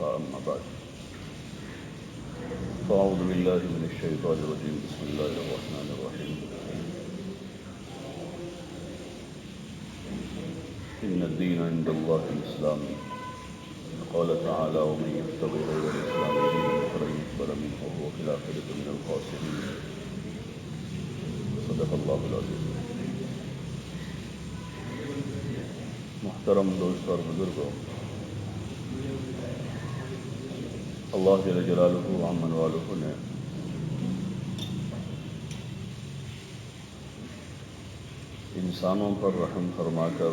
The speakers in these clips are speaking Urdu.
المصطفى أما بعد فأعوذ بالله من الشيطان الرجيم بسم الله الرحمن الرحيم إن الدين عند الله الإسلام قال تعالى ومن يبتغي غير الإسلام دينا فلن يقبل منه وهو في الآخرة من الخاسرين صدق الله العظيم. محترم دوست اور بزرگوں، اللہ جل جلالہ عمن والہ نے انسانوں پر رحم فرما کر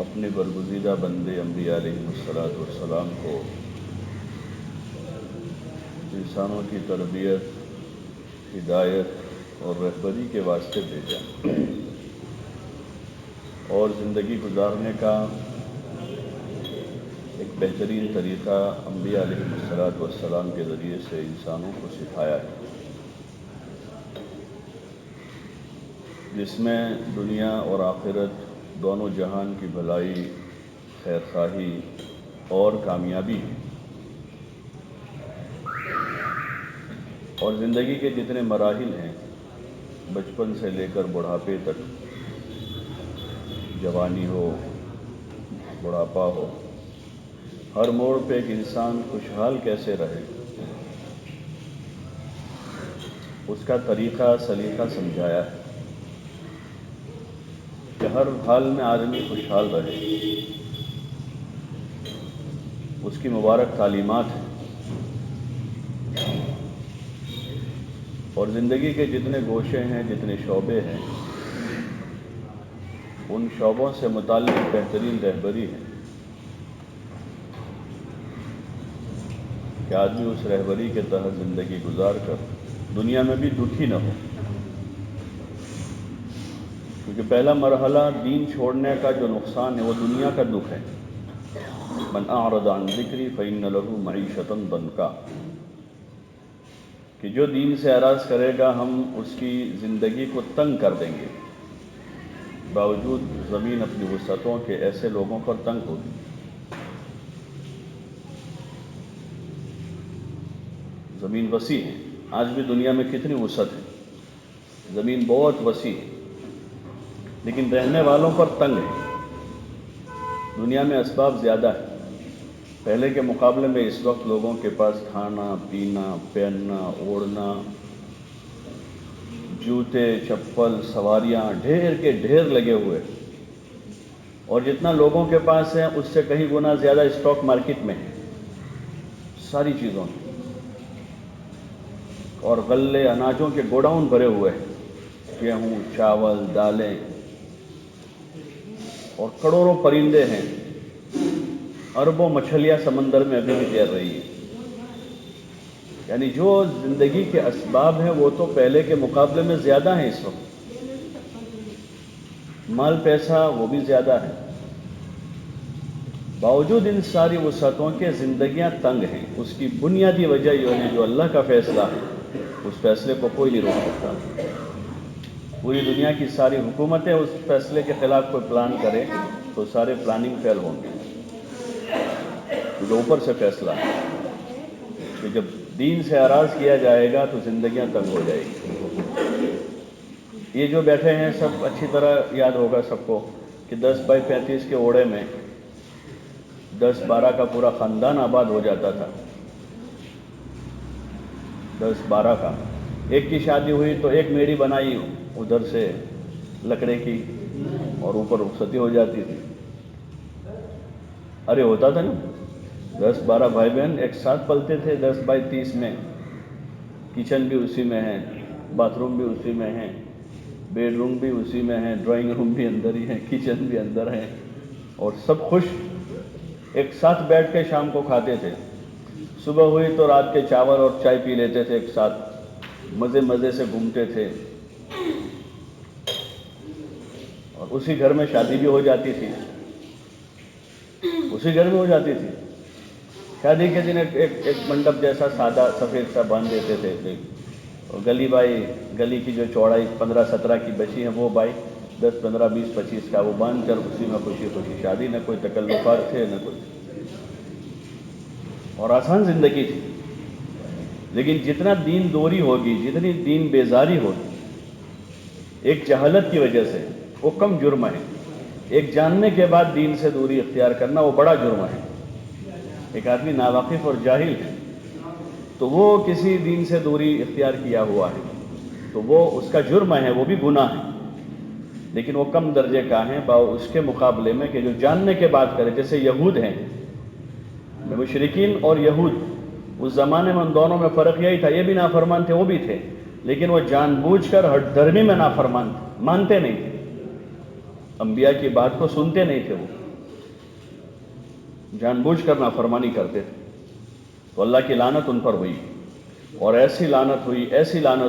اپنے برگزیدہ بندے انبیاء علیہ السلام کو انسانوں کی تربیت، ہدایت اور رہبری کے واسطے بھیجا اور زندگی گزارنے کا ایک بہترین طریقہ انبیاء علیہ السلام کے ذریعے سے انسانوں کو سکھایا ہے، جس میں دنیا اور آخرت دونوں جہان کی بھلائی، خیر خواہی اور کامیابی ہے، اور زندگی کے جتنے مراحل ہیں بچپن سے لے کر بڑھاپے تک، جوانی ہو، بڑھاپا ہو، ہر موڑ پہ ایک انسان خوشحال کیسے رہے اس کا طریقہ سلیقہ سمجھایا ہے کہ ہر حال میں آدمی خوشحال رہے، اس کی مبارک تعلیمات ہیں، اور زندگی کے جتنے گوشے ہیں، جتنے شعبے ہیں، ان شعبوں سے متعلق بہترین رہبری ہے کہ آدمی اس رہبری کے تحت زندگی گزار کر دنیا میں بھی دکھی نہ ہو، کیونکہ پہلا مرحلہ دین چھوڑنے کا جو نقصان ہے وہ دنیا کا دکھ ہے۔ من اعرض عن ذکری فإن له معیشۃ ضنکا، کہ جو دین سے اعراض کرے گا ہم اس کی زندگی کو تنگ کر دیں گے، باوجود زمین اپنی وسعتوں کے ایسے لوگوں پر تنگ ہوگی۔ زمین وسیع ہے، آج بھی دنیا میں کتنی وسعت ہے، زمین بہت وسیع ہے، لیکن رہنے والوں پر تنگ ہے۔ دنیا میں اسباب زیادہ ہے، پہلے کے مقابلے میں اس وقت لوگوں کے پاس کھانا، پینا، پہننا، اوڑھنا، جوتے، چپل، سواریاں ڈھیر کے ڈھیر لگے ہوئے، اور جتنا لوگوں کے پاس ہے اس سے کہیں گنا زیادہ اسٹاک مارکیٹ میں ہے ساری چیزوں کی، اور غلے اناجوں کے گوڈاؤن بھرے ہوئے ہیں، گیہوں، چاول، دالیں، اور کروڑوں پرندے ہیں، اربوں مچھلیاں سمندر میں ابھی بھی تیر رہی ہیں۔ یعنی جو زندگی کے اسباب ہیں وہ تو پہلے کے مقابلے میں زیادہ ہیں، اس وقت مال پیسہ وہ بھی زیادہ ہے، باوجود ان ساری وسعتوں کے زندگیاں تنگ ہیں۔ اس کی بنیادی وجہ یہ ہے جو اللہ کا فیصلہ ہے اس فیصلے کو کوئی نہیں روک سکتا۔ پوری دنیا کی ساری حکومتیں اس فیصلے کے خلاف کوئی پلان کرے تو سارے پلاننگ فیل ہوں گے، کیونکہ اوپر سے فیصلہ ہے کہ جب دین سے اعراض کیا جائے گا تو زندگیاں تنگ ہو جائے گی۔ یہ جو بیٹھے ہیں سب اچھی طرح یاد ہوگا سب کو کہ 10x35 کے اوڑے میں 10-12 کا پورا خاندان آباد ہو جاتا تھا، 10-12 کا۔ ایک کی شادی ہوئی تو ایک میڑی بنائی ادھر سے لکڑے کی اور اوپر رخصتی ہو جاتی تھی۔ ارے ہوتا تھا نا، 10-12 بھائی بہن ایک ساتھ پلتے تھے 10x30 میں، کچن بھی اسی میں ہے، باتھ روم بھی اسی میں ہے، بیڈ روم بھی اسی میں ہے، ڈرائنگ روم بھی اندر ہی ہے، کچن بھی اندر ہے، اور سب خوش ایک ساتھ بیٹھ کے شام کو کھاتے تھے۔ صبح ہوئی تو رات کے چاول اور چائے پی لیتے تھے ایک ساتھ، مزے مزے سے گھومتے تھے، اور اسی گھر میں شادی بھی ہو جاتی تھی، اسی گھر میں ہو جاتی تھی۔ شادی کے دن ایک منڈپ جیسا سادہ سفید سا باندھ دیتے تھے، اور گلی بائی، گلی کی جو چوڑائی 15-17 کی بچی ہے وہ بائی 10, 15, 20, 25 کا وہ باندھ کر اسی میں خوشی خوشی شادی، نہ کوئی تکلفات تھے نہ کوئی، اور آسان زندگی تھی۔ لیکن جتنا دین دوری ہوگی، جتنی دین بیزاری ہوگی، ایک جہالت کی وجہ سے وہ کم جرم ہے، ایک جاننے کے بعد دین سے دوری اختیار کرنا وہ بڑا جرم ہے۔ ایک آدمی ناواقف اور جاہل ہے تو وہ کسی دین سے دوری اختیار کیا ہوا ہے تو وہ اس کا جرم ہے، وہ بھی گناہ ہے، لیکن وہ کم درجے کا ہے اس کے مقابلے میں کہ جو جاننے کے بعد کرے۔ جیسے یہود ہیں، مشرکین اور یہود، اس زمانے میں ان دونوں میں فرق یہی تھا، یہ بھی نافرمان تھے، وہ بھی تھے، لیکن وہ جان بوجھ کر ہٹ دھرمی میں نافرمان تھے، مانتے نہیں تھے، انبیاء کی بات کو سنتے نہیں تھے، وہ جان بوجھ کر نافرمانی کرتے تھے، تو اللہ کی لعنت ان پر ہوئی، اور ایسی لعنت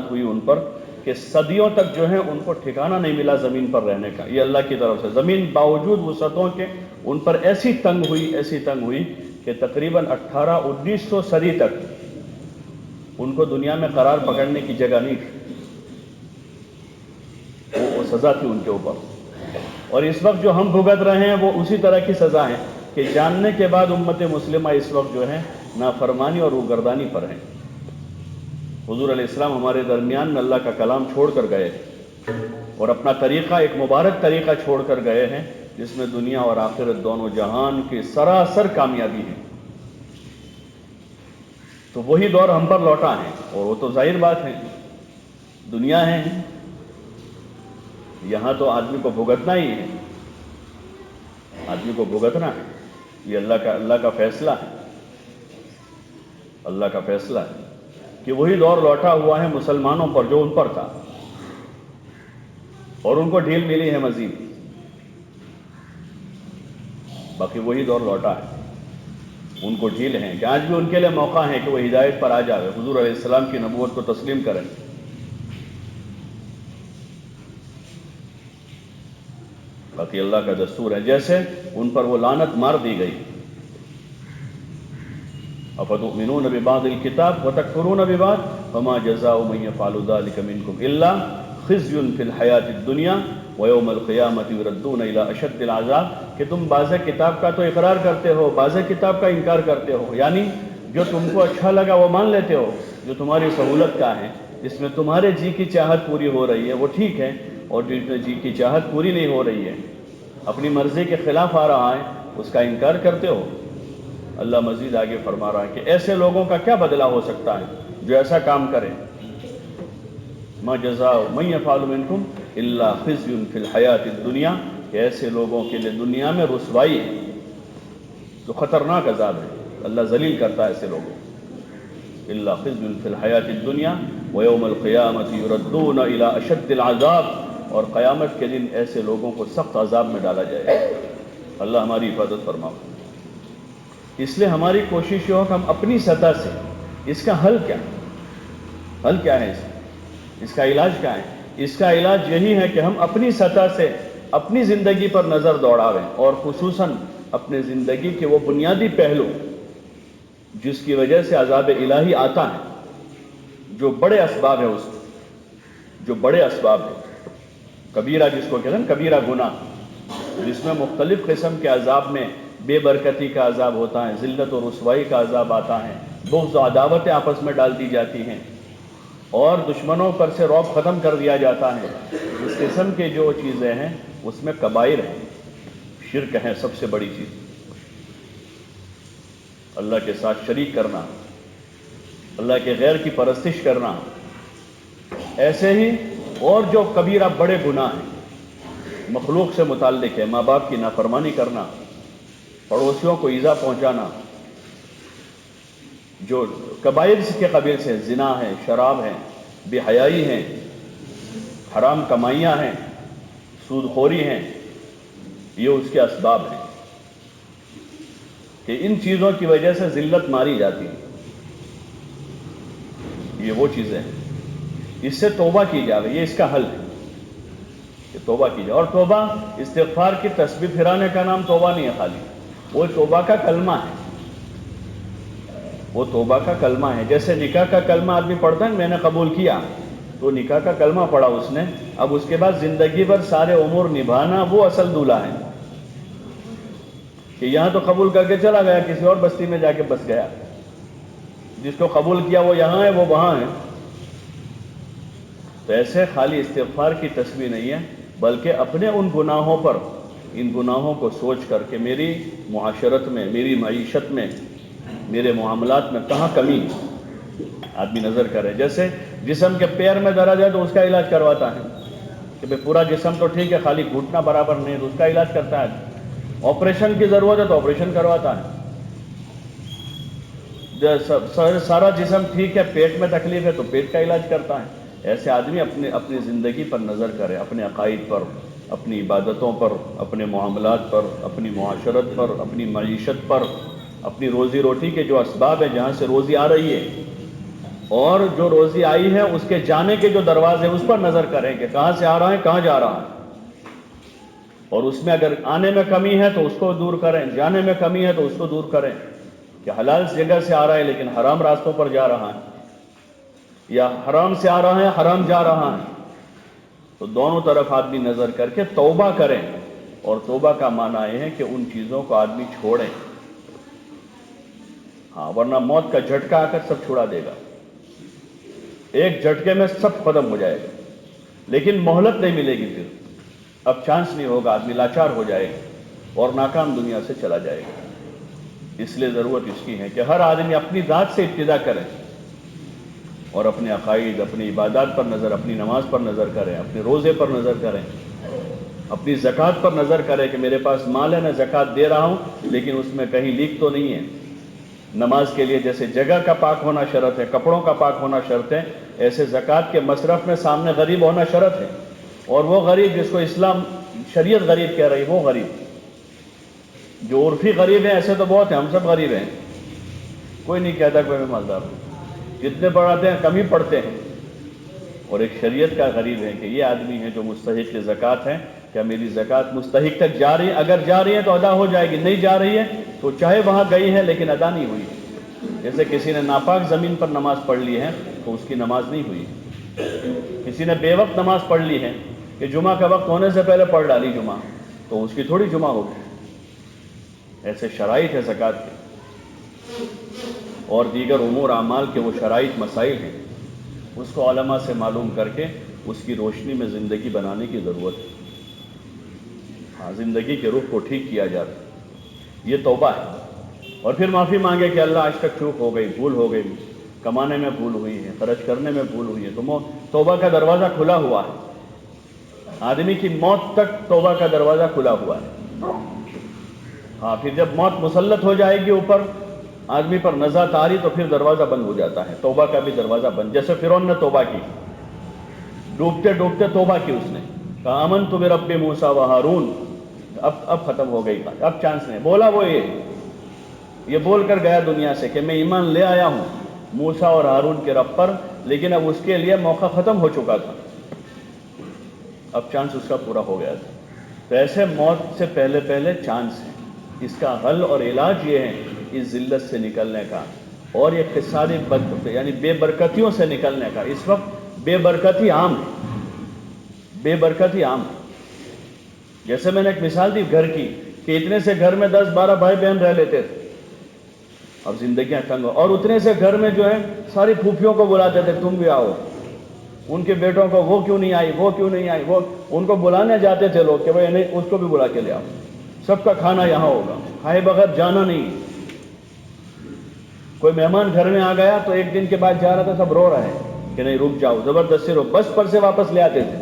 ہوئی ان پر کہ صدیوں تک جو ہے ان کو ٹھکانہ نہیں ملا زمین پر رہنے کا۔ یہ اللہ کی طرف سے زمین باوجود وسعتوں کے ان پر ایسی تنگ ہوئی کہ تقریباً 1900 صدی تک ان کو دنیا میں قرار پکڑنے کی جگہ نہیں تھی، وہ سزا تھی ان کے اوپر۔ اور اس وقت جو ہم بھگت رہے ہیں وہ اسی طرح کی سزا ہے کہ جاننے کے بعد امت مسلمہ اس وقت جو ہے نافرمانی اور روگردانی پر ہے۔ حضور علیہ السلام ہمارے درمیان میں اللہ کا کلام چھوڑ کر گئے اور اپنا طریقہ، ایک مبارک طریقہ چھوڑ کر گئے ہیں جس میں دنیا اور آخرت دونوں جہان کی سراسر کامیابی ہے۔ تو وہی دور ہم پر لوٹا ہے، اور وہ تو ظاہر بات ہے، دنیا ہے، یہاں تو آدمی کو بھگتنا ہی ہے، آدمی کو بھگتنا ہے، یہ اللہ کا فیصلہ ہے، اللہ کا فیصلہ ہے کہ وہی دور لوٹا ہوا ہے مسلمانوں پر جو ان پر تھا، اور ان کو ڈھیل ملی ہے مزید، باقی وہی دور لوٹا ہے، ان کو ڈھیل ہے کہ آج بھی ان کے لیے موقع ہے کہ وہ ہدایت پر آ جائے، حضور علیہ السلام کی نبوت کو تسلیم کریں۔ باقی اللہ کا دستور ہے، جیسے ان پر وہ لعنت مار دی گئی، افتؤمنون ببعض الکتاب وتکفرون ببعض فما جزاء من يفعل ذلك منكم الا خزي في الحیاة الدنیا ویوم القیامة یردون الى اشد العذاب، کہ تم بعض کتاب کا تو اقرار کرتے ہو، بعض کتاب کا انکار کرتے ہو، یعنی جو تم کو اچھا لگا وہ مان لیتے ہو، جو تمہاری سہولت کا ہے، جس میں تمہارے جی کی چاہت پوری ہو رہی ہے وہ ٹھیک ہے، اور جس میں جی کی چاہت پوری نہیں ہو رہی ہے، اپنی مرضی کے خلاف آ رہا ہے، اس کا انکار کرتے ہو۔ اللہ مزید آگے فرما رہا ہے کہ ایسے لوگوں کا کیا بدلہ ہو سکتا ہے جو ایسا کام کرے، ما جزاء من يفعل منکم الا خزي في الحیاة الدنیا، کہ ایسے لوگوں کے لیے دنیا میں رسوائی ہے، جو خطرناک عذاب ہے، اللہ ذلیل کرتا ہے ایسے لوگوں، الا خزي في الحیاة الدنیا ویوم القیامة یردون الى اشد العذاب، اور قیامت کے دن ایسے لوگوں کو سخت عذاب میں ڈالا جائے گا۔ اللہ ہماری حفاظت فرماؤ۔ اس لیے ہماری کوشش یہ ہو کہ ہم اپنی سطح سے، اس کا حل کیا ہے، اس کا علاج کیا ہے؟ اس کا علاج یہی ہے کہ ہم اپنی سطح سے اپنی زندگی پر نظر دوڑاویں، اور خصوصاً اپنے زندگی کے وہ بنیادی پہلو جس کی وجہ سے عذاب الہی آتا ہے، جو بڑے اسباب ہیں، جو بڑے اسباب ہیں، کبیرہ جس کو کہتے ہیں کبیرہ گناہ، جس میں مختلف قسم کے عذاب میں بے برکتی کا عذاب ہوتا ہے، ذلت و رسوائی کا عذاب آتا ہے، بغض و عداوتیں آپس میں ڈال دی جاتی ہیں، اور دشمنوں پر سے رعب ختم کر دیا جاتا ہے۔ اس قسم کے جو چیزیں ہیں اس میں کبائر ہیں، شرک ہے سب سے بڑی چیز، اللہ کے ساتھ شریک کرنا، اللہ کے غیر کی پرستش کرنا، ایسے ہی اور جو کبیرہ بڑے گناہ ہیں مخلوق سے متعلق ہے، ماں باپ کی نافرمانی کرنا، پڑوسیوں کو ایذا پہنچانا، جو کبائر کے قبیل سے زنا ہے، شراب ہے، بے حیائی ہے، حرام کمائیاں ہیں، سود خوری ہیں، یہ اس کے اسباب ہیں کہ ان چیزوں کی وجہ سے ذلت ماری جاتی ہے۔ یہ وہ چیزیں ہیں، اس سے توبہ کی جائے، یہ اس کا حل ہے کہ توبہ کی جائے، اور توبہ استغفار کی تسبیح پھرانے کا نام توبہ نہیں ہے خالی، وہ توبہ کا کلمہ ہے، وہ توبہ کا کلمہ ہے۔ جیسے نکاح کا کلمہ آدمی پڑھتا ہے، میں نے قبول کیا، تو نکاح کا کلمہ پڑھا اس نے، اب اس کے بعد زندگی بھر سارے امور نبھانا، وہ اصل دولہا ہے کہ یہاں تو قبول کر کے چلا گیا، کسی اور بستی میں جا کے بس گیا، جس کو قبول کیا وہ یہاں ہے، وہ وہاں ہے۔ تو ایسے خالی استغفار کی تصویر نہیں ہے، بلکہ اپنے ان گناہوں پر، ان گناہوں کو سوچ کر کے میری معاشرت میں، میری معیشت میں، میرے معاملات میں کہاں کمی آدمی نظر کرے۔ جیسے جسم کے پیر میں درد ہے تو اس کا علاج کرواتا ہے کہ بھئی پورا جسم تو ٹھیک ہے، خالی گھٹنا برابر نہیں ہے تو اس کا علاج کرتا ہے۔ آپریشن کی ضرورت ہے تو آپریشن کرواتا ہے۔ سارا جسم ٹھیک ہے، پیٹ میں تکلیف ہے تو پیٹ کا علاج کرتا ہے۔ ایسے آدمی اپنی زندگی پر نظر کرے، اپنے عقائد پر، اپنی عبادتوں پر، اپنے معاملات پر، اپنی معاشرت پر، اپنی معیشت پر، اپنی روزی روٹی کے جو اسباب ہیں، جہاں سے روزی آ رہی ہے اور جو روزی آئی ہے اس کے جانے کے جو دروازے، اس پر نظر کریں کہ کہاں سے آ رہا ہے، کہاں جا رہا ہے، اور اس میں اگر آنے میں کمی ہے تو اس کو دور کریں، جانے میں کمی ہے تو اس کو دور کریں کہ حلال جگہ سے آ رہا ہے لیکن حرام راستوں پر جا رہا ہے، یا حرام سے آ رہا ہے حرام جا رہا ہے۔ تو دونوں طرف آدمی نظر کر کے توبہ کریں، اور توبہ کا معنی یہ ہے کہ ان چیزوں کو آدمی چھوڑیں، ہاں، ورنہ موت کا جھٹکا آ کر سب چھڑا دے گا، ایک جھٹکے میں سب ختم ہو جائے گا، لیکن مہلت نہیں ملے گی، پھر اب چانس نہیں ہوگا، آدمی لاچار ہو جائے گا اور ناکام دنیا سے چلا جائے گا۔ اس لیے ضرورت اس کی ہے کہ ہر آدمی اپنی ذات سے ابتدا کرے اور اپنے عقائد، اپنی عبادات پر نظر، اپنی نماز پر نظر کریں، اپنے روزے پر نظر کریں، اپنی زکوٰۃ پر نظر کریں کہ میرے پاس مال ہے، میں زکوٰۃ دے رہا ہوں لیکن اس میں کہیں لیک تو نہیں ہے۔ نماز کے لیے جیسے جگہ کا پاک ہونا شرط ہے، کپڑوں کا پاک ہونا شرط ہے، ایسے زکوٰۃ کے مصرف میں سامنے غریب ہونا شرط ہے، اور وہ غریب جس کو اسلام شریعت غریب کہہ رہی، وہ غریب، جو عرفی غریب ہیں ایسے تو بہت ہیں، ہم سب غریب ہیں، کوئی نہیں کہتا کہ میں مالدار ہوں، جتنے پڑھاتے ہیں کم ہی پڑھتے ہیں، اور ایک شریعت کا غریب ہے کہ یہ آدمی ہے جو مستحق زکوٰۃ ہے، کیا میری زکوٰۃ مستحق تک جا رہی ہے؟ اگر جا رہی ہے تو ادا ہو جائے گی، نہیں جا رہی ہے تو چاہے وہاں گئی ہے لیکن ادا نہیں ہوئی۔ جیسے کسی نے ناپاک زمین پر نماز پڑھ لی ہے تو اس کی نماز نہیں ہوئی، کسی نے بے وقت نماز پڑھ لی ہے کہ جمعہ کا وقت ہونے سے پہلے پڑھ ڈالی جمعہ، تو اس کی تھوڑی جمعہ ہوگی۔ ایسے شرائط ہے زکوٰۃ کے اور دیگر امور اعمال کے، وہ شرائط مسائل ہیں، اس کو علماء سے معلوم کر کے اس کی روشنی میں زندگی بنانے کی ضرورت ہے، ہاں، زندگی کے رخ کو ٹھیک کیا جاتا ہے، یہ توبہ ہے۔ اور پھر معافی مانگے کہ اللہ آج تک چوک ہو گئی، بھول ہو گئی، کمانے میں بھول ہوئی ہے، خرچ کرنے میں بھول ہوئی ہے، تو توبہ کا دروازہ کھلا ہوا ہے، آدمی کی موت تک توبہ کا دروازہ کھلا ہوا ہے، ہاں، پھر جب موت مسلط ہو جائے گی اوپر آدمی پر نزاعت آ رہی تو پھر دروازہ بند ہو جاتا ہے، توبہ کا بھی دروازہ بند، جیسے فرعون نے توبہ کی، ڈوبتے ڈوبتے توبہ کی، اس نے کہا آمنت برب موسیٰ و ہارون، اب ختم ہو گئی بات، اب چانس نہیں، بولا وہ یہ بول کر گیا دنیا سے کہ میں ایمان لے آیا ہوں موسیٰ اور ہارون کے رب پر، لیکن اب اس کے لیے موقع ختم ہو چکا تھا، اب چانس اس کا پورا ہو گیا تھا۔ تو ایسے موت سے پہلے پہلے چانس ہے، اس کا حل اور علاج یہ ہے اس ذلت سے نکلنے کا اور یہ اقتصادی یعنی بے برکتیوں سے نکلنے کا۔ اس وقت بے برکتی عام ہے، بے برکتی عام ہے۔ جیسے میں نے ایک مثال دی گھر کی کہ اتنے سے گھر میں 10-12 بھائی بہن رہ لیتے تھے، اب زندگیاں تنگ ہو، اور اتنے سے گھر میں جو ہے ساری پھوپھیوں کو بلاتے تھے تم بھی آؤ، ان کے بیٹوں کو وہ کیوں نہیں آئی، وہ کیوں نہیں آئی، وہ ان کو بلانے جاتے تھے لوگ کہ بھائی نہیں، اس کو بھی بلا کے لے آؤ، سب کا کھانا یہاں ہوگا، کھائے بغیر جانا نہیں۔ کوئی مہمان گھر میں آ گیا تو ایک دن کے بعد جا رہا تھا، سب رو رہے ہیں کہ نہیں رک جاؤ، زبردستی رو، بس پر سے واپس لے آتے تھے۔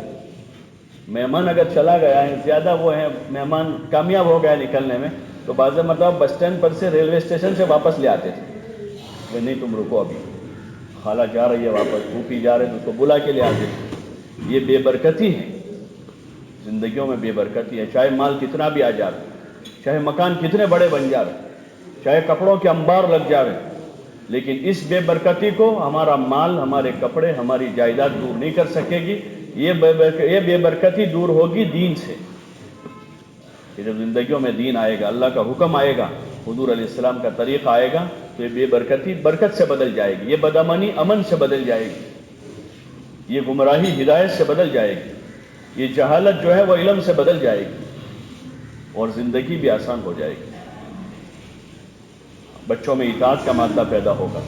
مہمان اگر چلا گیا ہے، زیادہ وہ ہے مہمان کامیاب ہو گیا نکلنے میں، تو بعض مطلب بس اسٹینڈ پر سے ریلوے اسٹیشن سے واپس لے آتے تھے کہ نہیں تم رکو، ابھی خالہ جا رہی ہے واپس، پھوپھی جا رہے تو اس کو بلا کے لے آتے تھے۔ یہ بے برکتی ہے، زندگیوں میں بے برکتی ہے، چاہے مال کتنا بھی آ جائے، چاہے مکان کتنے بڑے بن جائے، چاہے کپڑوں کے انبار لگ جائے، لیکن اس بے برکتی کو ہمارا مال، ہمارے کپڑے، ہماری جائیداد دور نہیں کر سکے گی۔ یہ بے برکتی دور ہوگی دین سے، کہ جب زندگیوں میں دین آئے گا، اللہ کا حکم آئے گا، حضور علیہ السلام کا طریقہ آئے گا، تو یہ بے برکتی برکت سے بدل جائے گی، یہ بدامنی امن سے بدل جائے گی، یہ گمراہی ہدایت سے بدل جائے گی۔ یہ جہالت جو ہے وہ علم سے بدل جائے گی اور زندگی بھی آسان ہو جائے گی. بچوں میں اطاعت کا مادہ پیدا ہوگا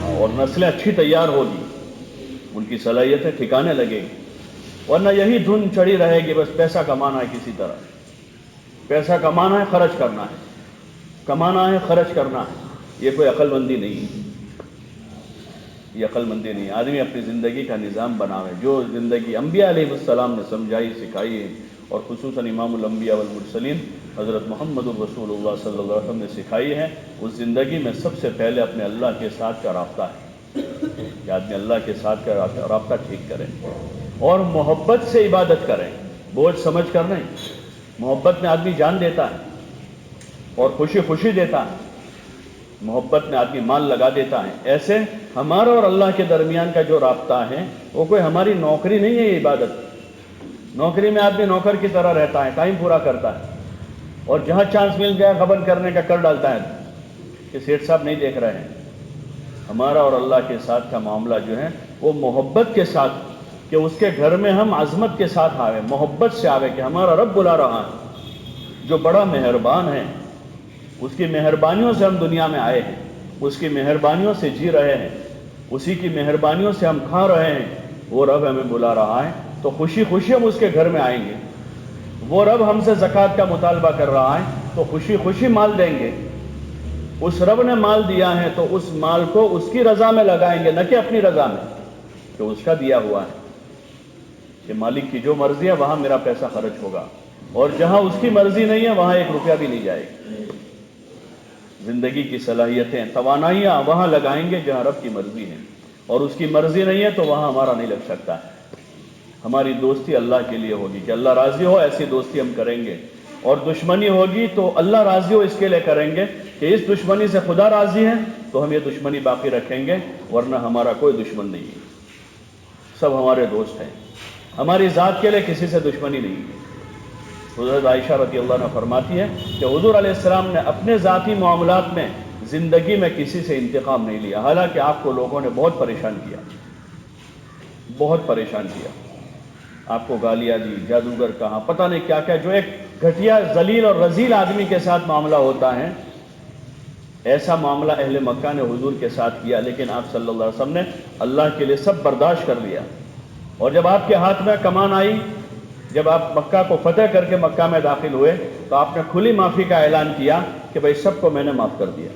اور نسلیں اچھی تیار ہوگی، ان کی صلاحیتیں ٹھکانے لگے گی. ورنہ یہی دھن چڑھی رہے گی، بس پیسہ کمانا ہے، کسی طرح پیسہ کمانا ہے، خرچ کرنا ہے، کمانا ہے، خرچ کرنا ہے. یہ کوئی عقل مندی نہیں ہے، یہ عقل مندی نہیں ہے. آدمی اپنی زندگی کا نظام بناوے، جو زندگی انبیاء علیہ السلام نے سمجھائی سکھائی ہے، اور خصوصاً امام الانبیاء والمرسلین حضرت محمد الرسول اللہ صلی اللہ علیہ وسلم نے سکھائی ہے. اس زندگی میں سب سے پہلے اپنے اللہ کے ساتھ کا رابطہ ہے کہ آدمی اللہ کے ساتھ کا رابطہ ٹھیک کریں اور محبت سے عبادت کریں، بوجھ سمجھ کر نہیں. محبت میں آدمی جان دیتا ہے اور خوشی خوشی دیتا ہے، محبت میں آدمی مال لگا دیتا ہے. ایسے ہمارا اور اللہ کے درمیان کا جو رابطہ ہے وہ کوئی ہماری نوکری نہیں ہے. یہ عبادت، نوکری میں آدمی نوکر کی طرح رہتا ہے، ٹائم پورا کرتا ہے، اور جہاں چانس مل گیا غبن کرنے کا کر ڈالتا ہے کہ سیٹھ صاحب نہیں دیکھ رہے ہیں. ہمارا اور اللہ کے ساتھ کا معاملہ جو ہے وہ محبت کے ساتھ، کہ اس کے گھر میں ہم عظمت کے ساتھ آوے، محبت سے آوے کہ ہمارا رب بلا رہا ہے جو بڑا مہربان ہے، اس کی مہربانیوں سے ہم دنیا میں آئے ہیں، اس کی مہربانیوں سے جی رہے ہیں، اسی کی مہربانیوں سے ہم کھا رہے ہیں. وہ رب ہمیں بلا رہا ہے تو خوشی خوشی ہم اس کے گھر میں آئیں گے. وہ رب ہم سے زکوٰۃ کا مطالبہ کر رہا ہے تو خوشی خوشی مال دیں گے. اس رب نے مال دیا ہے تو اس مال کو اس کی رضا میں لگائیں گے، نہ کہ اپنی رضا میں، کہ اس کا دیا ہوا ہے کہ مالک کی جو مرضی ہے وہاں میرا پیسہ خرچ ہوگا، اور جہاں اس کی مرضی نہیں ہے وہاں 1 روپیہ بھی نہیں جائے گا. زندگی کی صلاحیتیں، توانائیاں وہاں لگائیں گے جہاں رب کی مرضی ہے، اور اس کی مرضی نہیں ہے تو وہاں ہمارا نہیں لگ سکتا ہے. ہماری دوستی اللہ کے لیے ہوگی کہ اللہ راضی ہو ایسی دوستی ہم کریں گے، اور دشمنی ہوگی تو اللہ راضی ہو اس کے لیے کریں گے کہ اس دشمنی سے خدا راضی ہے تو ہم یہ دشمنی باقی رکھیں گے. ورنہ ہمارا کوئی دشمن نہیں ہے، سب ہمارے دوست ہیں. ہماری ذات کے لیے کسی سے دشمنی نہیں ہے. حضرت عائشہ رضی اللہ عنہ فرماتی ہے کہ حضور علیہ السلام نے اپنے ذاتی معاملات میں زندگی میں کسی سے انتقام نہیں لیا، حالانکہ آپ کو لوگوں نے بہت پریشان کیا، بہت پریشان کیا. آپ کو گالیاں دی، جادوگر کہا، پتہ نہیں کیا کیا. جو ایک گھٹیا ذلیل اور رذیل آدمی کے ساتھ معاملہ ہوتا ہے، ایسا معاملہ اہل مکہ نے حضور کے ساتھ کیا، لیکن آپ صلی اللہ علیہ وسلم نے اللہ کے لیے سب برداشت کر لیا. اور جب آپ کے ہاتھ میں کمان آئی، جب آپ مکہ کو فتح کر کے مکہ میں داخل ہوئے تو آپ نے کھلی معافی کا اعلان کیا کہ بھائی سب کو میں نے معاف کر دیا،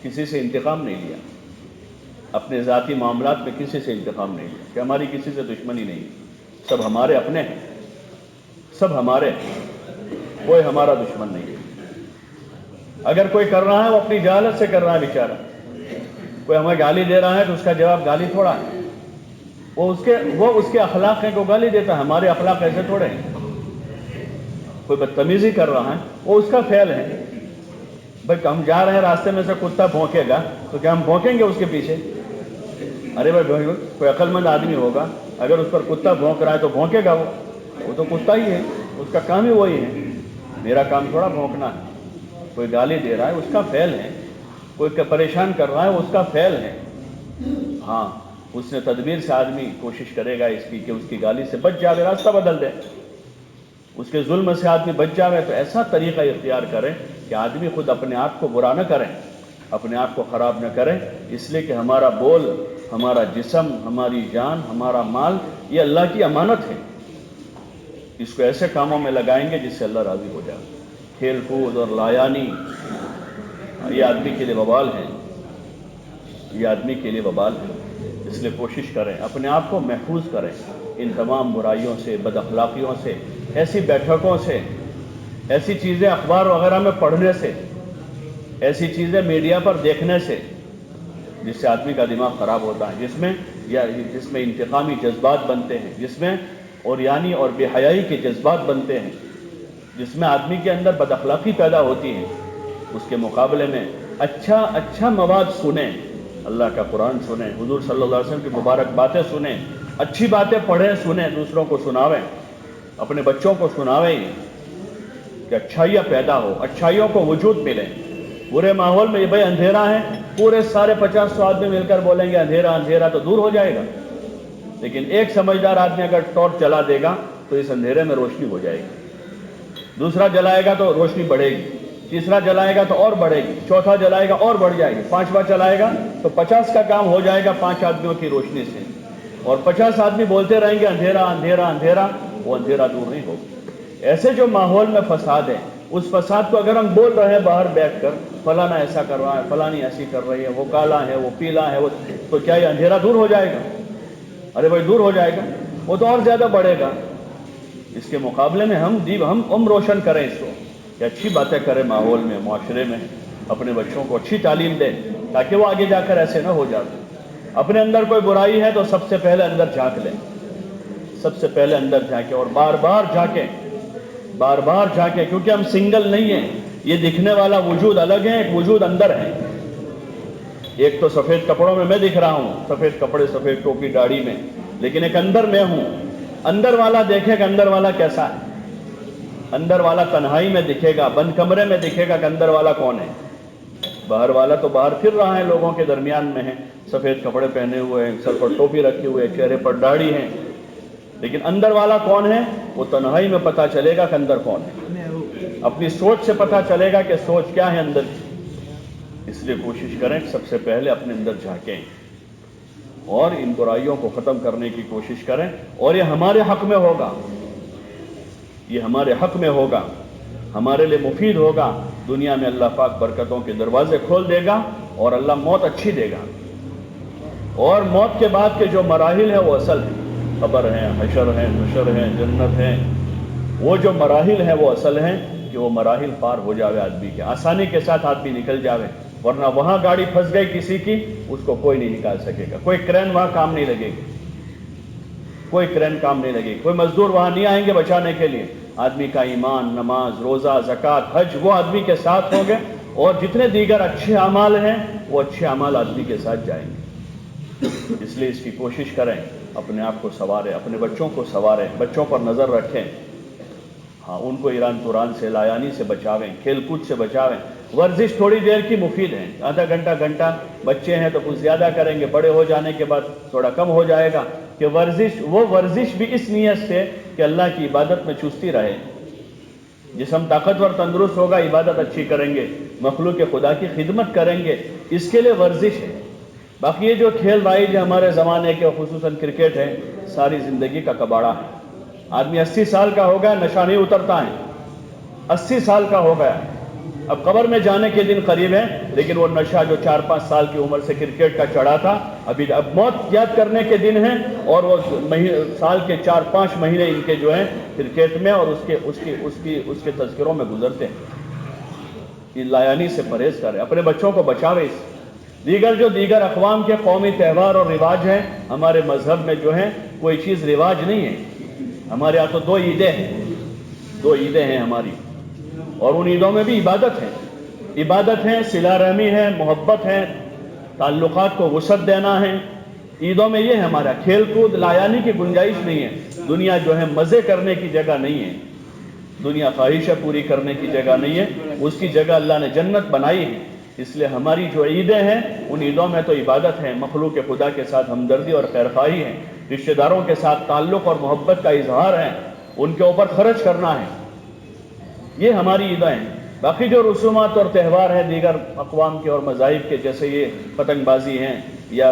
کسی سے انتقام نہیں لیا، اپنے ذاتی معاملات میں کسی سے انتقام نہیں لیا، کہ ہماری کسی سے دشمنی نہیں، سب ہمارے اپنے ہیں، سب ہمارے ہیں، کوئی ہمارا دشمن نہیں ہے. اگر کوئی کر رہا ہے وہ اپنی جہالت سے کر رہا ہے بیچارہ. کوئی ہمیں گالی دے رہا ہے تو اس کا جواب گالی تھوڑا ہے، وہ اس کے اخلاق ہیں کو گالی دیتا ہے، ہمارے اخلاق ایسے تھوڑے ہیں. کوئی بدتمیزی کر رہا ہے وہ اس کا فعل ہے. بھائی ہم جا رہے ہیں راستے میں سے کتا بھونکے گا تو کیا ہم بھونکیں گے اس کے پیچھے؟ ارے بھائی کوئی عقل مند آدمی ہوگا، اگر اس پر کتا بھونک رہا ہے تو بھونکے گا، وہ تو کتا ہی ہے، اس کا کام ہی وہی ہے. میرا کام تھوڑا بھونکنا ہے. کوئی گالی دے رہا ہے اس کا فعل ہے، کوئی پریشان کر رہا ہے اس کا فعل ہے. ہاں اس نے تدبیر سے آدمی کوشش کرے گا اس کی کہ اس کی گالی سے بچ جاوے، راستہ بدل دے، اس کے ظلم سے آدمی بچ جاوے. تو ایسا طریقہ اختیار کرے کہ آدمی خود اپنے آپ کو برا نہ کرے، اپنے آپ کو خراب نہ کرے، اس لیے کہ ہمارا بول، ہمارا جسم، ہماری جان، ہمارا مال یہ اللہ کی امانت ہے. اس کو ایسے کاموں میں لگائیں گے جس سے اللہ راضی ہو جائے. کھیل کود اور لایانی یہ آدمی کے لیے وبال ہے، یہ آدمی کے لیے وبال ہے. اس لیے کوشش کریں اپنے آپ کو محفوظ کریں ان تمام برائیوں سے، بد اخلاقیوں سے، ایسی بیٹھکوں سے، ایسی چیزیں اخبار وغیرہ میں پڑھنے سے، ایسی چیزیں میڈیا پر دیکھنے سے جس سے آدمی کا دماغ خراب ہوتا ہے، جس میں انتقامی جذبات بنتے ہیں، جس میں اوریانی اور بے حیائی کے جذبات بنتے ہیں، جس میں آدمی کے اندر بد اخلاقی پیدا ہوتی ہے. اس کے مقابلے میں اچھا مواد سنیں، اللہ کا قرآن سنیں، حضور صلی اللہ علیہ وسلم کی مبارک باتیں سنیں، اچھی باتیں پڑھیں سنیں، دوسروں کو سناویں، اپنے بچوں کو سناویں کہ اچھائیاں پیدا ہو، اچھائیوں کو وجود ملے. برے ماحول میں یہ بھائی اندھیرا ہے، پورے سارے 50-100 آدمی مل کر بولیں گے اندھیرا اندھیرا تو دور ہو جائے گا. لیکن ایک سمجھدار آدمی اگر ٹارچ جلا دے گا تو اس اندھیرے میں روشنی ہو جائے گی، دوسرا جلائے گا تو روشنی بڑھے گی، تیسرا جلائے گا تو اور بڑھے گی، چوتھا جلائے گا اور بڑھ جائے گی، پانچواں چلائے گا تو 50 کا کام ہو جائے گا 5 آدمیوں کی روشنی سے، اور 50 آدمی بولتے رہیں گے اندھیرا اندھیرا اندھیرا، وہ اندھیرا دور نہیں ہوگا۔ ایسے جو ماحول میں فساد ہے، اس فساد کو اگر ہم بول رہے ہیں باہر بیٹھ کر فلانا ایسا کر رہا ہے، فلانی ایسی کر رہی ہے، وہ کالا ہے، وہ پیلا ہے، تو کیا یہ اندھیرا دور ہو جائے گا؟ ارے بھائی دور ہو جائے گا، وہ تو اور زیادہ بڑھے گا۔ اس کے مقابلے میں ہم روشن کریں اس کو، کہ اچھی باتیں کریں ماحول میں، معاشرے میں، اپنے بچوں کو اچھی تعلیم دیں تاکہ وہ آگے جا کر ایسے نہ ہو جاتے۔ اپنے اندر کوئی برائی ہے تو سب سے پہلے اندر جھانک لیں، سب سے پہلے اندر جھانکیں، اور بار بار جھانکیں، بار بار جھانکیں، کیونکہ ہم سنگل نہیں ہیں، یہ دکھنے والا وجود الگ ہے، ایک وجود اندر ہے۔ ایک تو سفید کپڑوں میں دکھ رہا ہوں، سفید کپڑے، سفید ٹوپی، داڑھی میں، لیکن ایک اندر میں ہوں۔ اندر والا دیکھے کہ اندر والا کیسا ہے، اندر والا تنہائی میں دکھے گا، بند کمرے میں دکھے گا کہ اندر والا کون ہے۔ باہر والا تو باہر پھر رہا ہے، لوگوں کے درمیان میں ہے، سفید کپڑے پہنے ہوئے ہیں، سر پر ٹوپی رکھی ہوئے ہے، چہرے پر داڑھی ہے، لیکن اندر والا کون ہے وہ تنہائی میں پتہ چلے گا کہ اندر کون ہے۔ اپنی سوچ سے پتہ چلے گا کہ سوچ کیا ہے اندر کی۔ اس لیے کوشش کریں کہ سب سے پہلے اپنے اندر جھانکیں اور ان برائیوں کو ختم کرنے کی کوشش کریں، اور یہ ہمارے حق میں ہوگا، یہ ہمارے حق میں ہوگا، ہمارے لیے مفید ہوگا۔ دنیا میں اللہ پاک برکتوں کے دروازے کھول دے گا اور اللہ موت اچھی دے گا، اور موت کے بعد کے جو مراحل ہیں وہ اصل ہیں، قبر ہیں، حشر ہیں، نشر ہیں، جنت ہیں، وہ جو مراحل ہیں وہ اصل ہیں، کہ وہ مراحل پار ہو جاوے آدمی کے، آسانی کے ساتھ آدمی نکل جاوے، ورنہ وہاں گاڑی پھنس گئی کسی کی، اس کو کوئی نہیں نکال سکے گا، کوئی کرین وہاں کام نہیں لگے گی، کوئی کرین کام نہیں لگے گی، کوئی مزدور وہاں نہیں آئیں گے بچانے کے لیے۔ آدمی کا ایمان، نماز، روزہ، زکوٰۃ، حج، وہ آدمی کے ساتھ ہوں گے، اور جتنے دیگر اچھے اعمال ہیں وہ اچھے اعمال آدمی کے ساتھ جائیں گے۔ اس لیے اس کی کوشش کریں، اپنے آپ کو سنواریں، اپنے بچوں کو سنواریں، بچوں پر نظر رکھیں، ہاں ان کو ایران توران سے، لایانی سے بچاویں، کھیل کود سے بچاویں۔ ورزش تھوڑی دیر کی مفید ہے، آدھا گھنٹہ بچے ہیں تو کچھ زیادہ کریں گے، بڑے ہو جانے کے بعد تھوڑا کم ہو جائے گا، کہ ورزش بھی اس نیت سے کہ اللہ کی عبادت میں چستی رہے، جسم طاقتور تندرست ہوگا، عبادت اچھی کریں گے، مخلوق خدا کی خدمت کریں گے، اس کے لیے ورزش ہے۔ باقی یہ جو کھیل رائج ہے ہمارے زمانے کے، خصوصاً کرکٹ ہے، ساری زندگی کا کباڑہ ہے۔ آدمی 80 سال کا ہو گیا، نشہ نہیں اترتا ہے، 80 سال کا ہو گیا، اب قبر میں جانے کے دن قریب ہے، لیکن وہ نشہ جو 4-5 سال کی عمر سے کرکٹ کا چڑھا تھا، اب موت یاد کرنے کے دن ہیں، اور وہ سال کے 4-5 مہینے ان کے جو ہیں کرکٹ میں اور اس کے تذکروں میں گزرتے ہیں۔ یہ لایانی سے پرہیز کریں، اپنے بچوں کو بچاویں۔ دیگر اقوام کے قومی تہوار اور رواج ہیں، ہمارے مذہب میں جو ہیں کوئی چیز رواج نہیں ہے۔ ہمارے یہاں تو 2 عیدیں ہیں، 2 عیدیں ہیں ہماری، اور ان عیدوں میں بھی عبادت ہے، صلہ رحمی ہے، محبت ہے، تعلقات کو وسعت دینا ہے۔ عیدوں میں یہ ہے ہمارا، کھیل کود لایانی کی گنجائش نہیں ہے۔ دنیا جو ہے مزے کرنے کی جگہ نہیں ہے، دنیا خواہشیں پوری کرنے کی جگہ نہیں ہے، اس کی جگہ اللہ نے جنت بنائی ہے۔ اس لیے ہماری جو عیدیں ہیں ان عیدوں میں تو عبادت ہے، مخلوق خدا کے ساتھ ہمدردی اور خیرخواہی ہے، رشتہ داروں کے ساتھ تعلق اور محبت کا اظہار ہے، ان کے اوپر خرچ کرنا ہے، یہ ہماری عیدیں ہیں۔ باقی جو رسومات اور تہوار ہیں دیگر اقوام کے اور مذاہب کے، جیسے یہ پتنگ بازی ہیں یا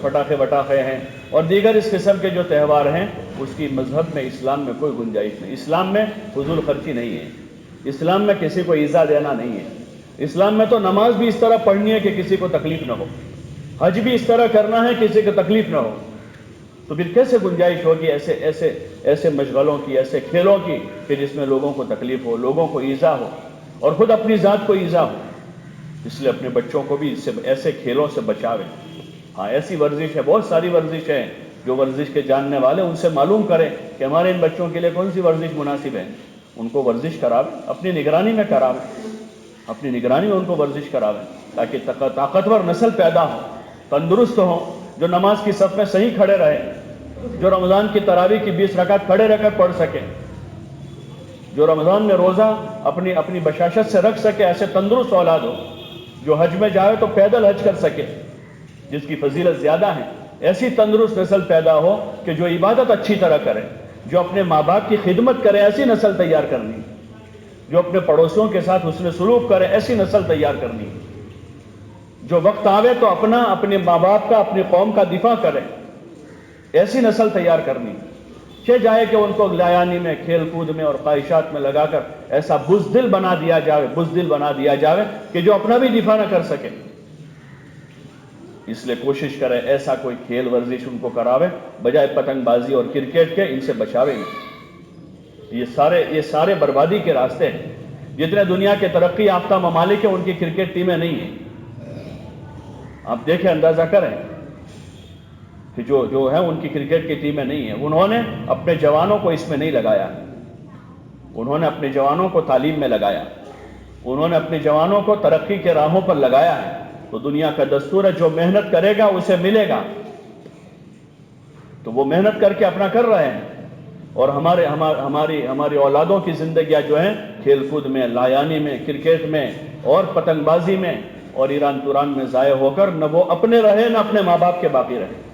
پٹاخے وٹاخے ہیں اور دیگر اس قسم کے جو تہوار ہیں، اس کی مذہب میں، اسلام میں کوئی گنجائش نہیں۔ اسلام میں فضول خرچی نہیں ہے، اسلام میں کسی کو ایذا دینا نہیں ہے، اسلام میں تو نماز بھی اس طرح پڑھنی ہے کہ کسی کو تکلیف نہ ہو، حج بھی اس طرح کرنا ہے کسی کو تکلیف نہ ہو، تو پھر کیسے گنجائش ہوگی ایسے مشغلوں کی، ایسے کھیلوں کی کہ جس میں لوگوں کو تکلیف ہو، لوگوں کو ایذا ہو اور خود اپنی ذات کو ایذا ہو۔ اس لیے اپنے بچوں کو بھی ایسے کھیلوں سے بچاویں۔ ہاں ایسی ورزش ہے، بہت ساری ورزش ہے، جو ورزش کے جاننے والے ان سے معلوم کریں کہ ہمارے ان بچوں کے لیے کون سی ورزش مناسب ہے، ان کو ورزش کراویں، اپنی نگرانی میں کراویں، اپنی نگرانی میں ان کو ورزش کراویں، تاکہ طاقتور نسل پیدا ہو، تندرست ہو، جو نماز کی صف میں صحیح کھڑے رہے، جو رمضان کی تراویح کی 20 رکعت کھڑے رہ کر پڑھ سکے، جو رمضان میں روزہ اپنی بشاشت سے رکھ سکے، ایسے تندرست اولاد ہو، جو حج میں جائے تو پیدل حج کر سکے، جس کی فضیلت زیادہ ہے، ایسی تندرست نسل پیدا ہو کہ جو عبادت اچھی طرح کرے، جو اپنے ماں باپ کی خدمت کرے، ایسی نسل تیار کرنی، جو اپنے پڑوسیوں کے ساتھ حسن سلوک کرے، ایسی نسل تیار کرنی، جو وقت آوے تو اپنے ماں باپ کا، اپنی قوم کا دفاع کرے، ایسی نسل تیار کرنی۔ جائے کہ ان کو لایانی میں، کھیل کود میں اور خواہشات میں لگا کر ایسا بزدل بنا دیا جاوے کہ جو اپنا بھی دفاع نہ کر سکے۔ اس لیے کوشش کرے ایسا کوئی کھیل ورزش ان کو کراوے، بجائے پتنگ بازی اور کرکٹ کے، ان سے بچاوے گے۔ یہ سارے بربادی کے راستے ہیں۔ جتنے دنیا کے ترقی یافتہ ممالک ہیں ان کی کرکٹ ٹیمیں نہیں ہیں۔ آپ دیکھیں، اندازہ کریں کہ جو ہے ان کی کرکٹ کی ٹیمیں نہیں ہیں۔ انہوں نے اپنے جوانوں کو اس میں نہیں لگایا، انہوں نے اپنے جوانوں کو تعلیم میں لگایا، انہوں نے اپنے جوانوں کو ترقی کے راہوں پر لگایا ہے۔ تو دنیا کا دستور ہے، جو محنت کرے گا اسے ملے گا۔ تو وہ محنت کر کے اپنا کر رہے ہیں، اور ہماری اولادوں کی زندگیاں جو ہیں کھیل کود میں، لایانی میں، کرکٹ میں اور پتنگ بازی میں اور ایران توران میں ضائع ہو کر نہ وہ اپنے رہے نہ اپنے ماں باپ کے باقی رہے۔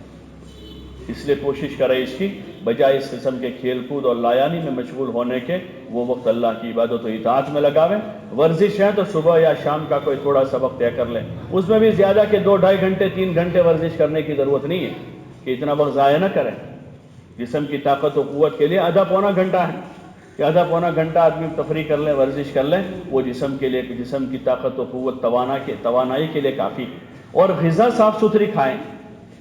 اس لیے کوشش کرے اس کی، بجائے اس قسم کے کھیل کود اور لایانی میں مشغول ہونے کے، وہ وقت اللہ کی عبادت و اطاعت میں لگاویں۔ ورزش ہے تو صبح یا شام کا کوئی تھوڑا سا وقت طے کر لیں، اس میں بھی زیادہ کہ 2-2.5 گھنٹے 3 گھنٹے ورزش کرنے کی ضرورت نہیں ہے کہ اتنا وقت ضائع نہ کریں۔ جسم کی طاقت و قوت کے لیے آدھا پونا گھنٹہ ہے کہ آدھا پونا گھنٹہ آدمی تفریح کر لیں، ورزش کر لیں، وہ جسم کے لیے، جسم کی طاقت و قوت توانائی کے لیے کافی۔ اور غذا صاف ستھری کھائیں،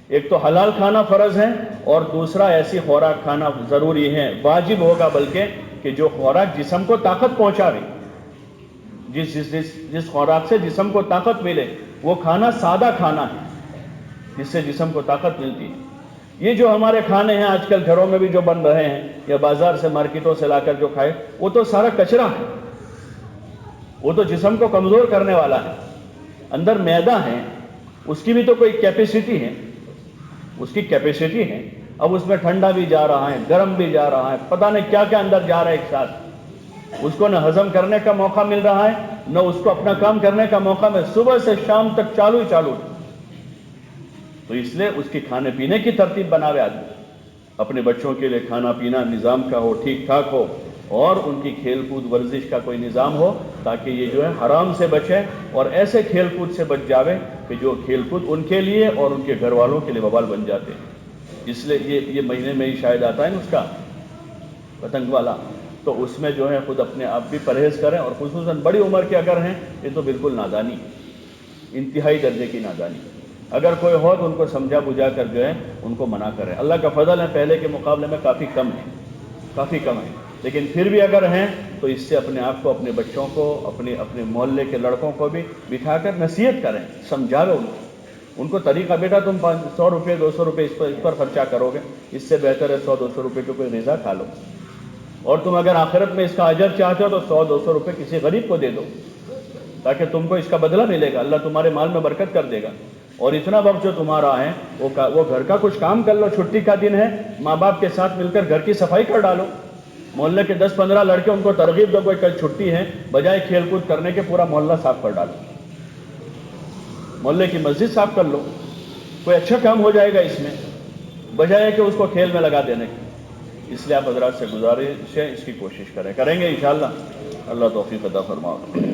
ایک تو حلال کھانا فرض ہے، اور دوسرا ایسی خوراک کھانا ضروری ہے، واجب ہوگا بلکہ، کہ جو خوراک جسم کو طاقت پہنچاوے۔ جس خوراک سے جسم کو طاقت ملے وہ کھانا سادہ کھانا ہے، جس سے جسم کو طاقت ملتی ہے۔ یہ جو ہمارے کھانے ہیں آج کل گھروں میں بھی جو بن رہے ہیں یا بازار سے مارکیٹوں سے لا کر جو کھائے، وہ تو سارا کچرا ہے، وہ تو جسم کو کمزور کرنے والا ہے۔ اندر میدا ہے، اس کی بھی تو کوئی کیپیسٹی ہے، اس کی کیپیسٹی ہے۔ اب اس میں ٹھنڈا بھی جا رہا ہے، گرم بھی جا رہا ہے، پتہ نہیں کیا کیا اندر جا رہا ہے ایک ساتھ۔ اس کو نہ ہضم کرنے کا موقع مل رہا ہے، نہ اس کو اپنا کام کرنے کا موقع مل، صبح سے شام تک چالو ہی چالو۔ تو اس لیے اس کی کھانے پینے کی ترتیب بناوے آدمی، اپنے بچوں کے لیے کھانا پینا نظام کا ہو، ٹھیک ٹھاک ہو، اور ان کی کھیل کود ورزش کا کوئی نظام ہو، تاکہ یہ جو ہے حرام سے بچے اور ایسے کھیل کود سے بچ جاوے کہ جو کھیل کود ان کے لیے اور ان کے گھر والوں کے لیے وبال بن جاتے ہیں۔ اس لیے یہ مہینے میں ہی شاید آتا ہے نا اس کا پتنگ والا، تو اس میں جو ہے خود اپنے آپ بھی پرہیز کریں، اور خصوصاً بڑی عمر کے اگر ہیں، یہ تو بالکل نادانی، انتہائی درجے کی نادانی۔ اگر کوئی ہو تو ان کو سمجھا بجھا کر جو ہے ان کو منع کرے۔ اللہ کا فضل ہے پہلے کے مقابلے میں کافی کم ہے، لیکن پھر بھی اگر ہیں تو اس سے اپنے آپ کو، اپنے بچوں کو، اپنے محلے کے لڑکوں کو بھی بٹھا کر نصیحت کریں، سمجھاوے ان کو طریقہ، بیٹا تم 100 روپے 200 روپے اس پر خرچہ کرو گے، اس سے بہتر ہے 100-200 روپے کی کوئی غذا کھا لو، اور تم اگر آخرت میں اس کا اجر چاہتے ہو تو 100-200 روپے کسی غریب کو دے دو، تاکہ تم کو اس کا بدلہ ملے گا، اللہ تمہارے مال میں برکت کر دے گا۔ اور اتنا وقت جو تمہارا ہے وہ گھر کا کچھ کام کر لو، چھٹی کا دن ہے، ماں باپ کے ساتھ مل کر گھر کی صفائی کر ڈالو، محلے کے 10-15 لڑکے ان کو ترغیب دو، کوئی کل چھٹی ہے، بجائے کھیل کود کرنے کے پورا محلہ صاف کر ڈالو، محلے کی مسجد صاف کر لو، کوئی اچھا کام ہو جائے گا اس میں، بجائے کہ اس کو کھیل میں لگا دینے کی۔ اس لیے آپ حضرات سے گزارش ہے، اس کی کوشش کریں گے انشاءاللہ، اللہ توفیق عطا فرمائے۔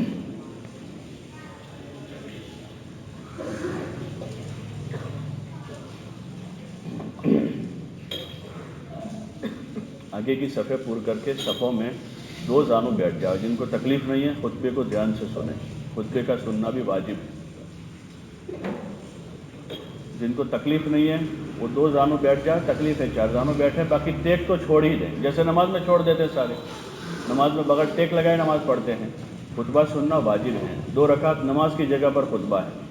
آگے کی صفحے پور کر کے صفوں میں 2 زانوں بیٹھ جاؤ، جن کو تکلیف نہیں ہے خطبے کو دھیان سے سنیں، خطبے کا سننا بھی واجب ہے۔ جن کو تکلیف نہیں ہے وہ 2 زانوں بیٹھ جائے، تکلیف ہے 4 زانوں بیٹھے، باقی ٹیک تو چھوڑ ہی دیں، جیسے نماز میں چھوڑ دیتے سارے، نماز میں بغیر ٹیک لگائے نماز پڑھتے ہیں۔ خطبہ سننا واجب ہے، 2 رکعت نماز کی جگہ پر خطبہ ہے۔